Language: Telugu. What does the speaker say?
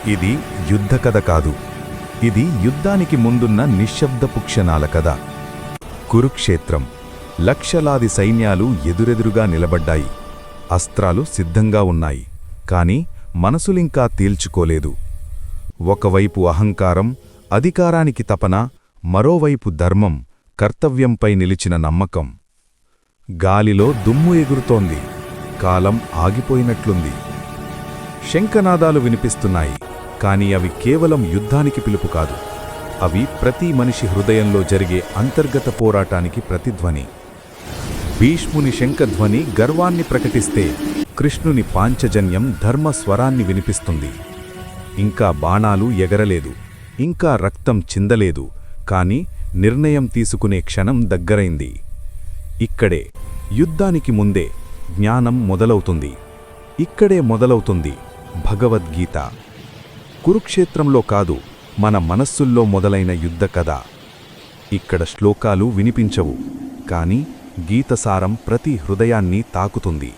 ఇది యుద్ధ కథ కాదు. ఇది యుద్ధానికి ముందున్న నిశ్శబ్దపు క్షణాల కథ. కురుక్షేత్రం. లక్షలాది సైన్యాలు ఎదురెదురుగా నిలబడ్డాయి. అస్త్రాలు సిద్ధంగా ఉన్నాయి. కాని మనసులింకా తేల్చుకోలేదు. ఒకవైపు అహంకారం, అధికారానికి తపన, మరోవైపు ధర్మం, కర్తవ్యంపై నిలిచిన నమ్మకం. గాలిలో దుమ్ము ఎగురుతోంది. కాలం ఆగిపోయినట్లుంది. శంఖనాదాలు వినిపిస్తున్నాయి. కాని అవి కేవలం యుద్ధానికి పిలుపు కాదు. అవి ప్రతి మనిషి హృదయంలో జరిగే అంతర్గత పోరాటానికి ప్రతిధ్వని. భీష్ముని శంఖధ్వని గర్వాన్ని ప్రకటిస్తే, కృష్ణుని పాంచజన్యం ధర్మస్వరాన్ని వినిపిస్తుంది. ఇంకా బాణాలు ఎగరలేదు, ఇంకా రక్తం చిందలేదు, కాని నిర్ణయం తీసుకునే క్షణం దగ్గరైంది. ఇక్కడే, యుద్ధానికి ముందే జ్ఞానం మొదలవుతుంది. ఇక్కడే మొదలవుతుంది భగవద్గీత. కురుక్షేత్రంలో కాదు, మన మనస్సుల్లో మొదలైన యుద్ధ కథ. ఇక్కడ శ్లోకాలు వినిపించవు, కాని గీతసారం ప్రతి హృదయాన్ని తాకుతుంది.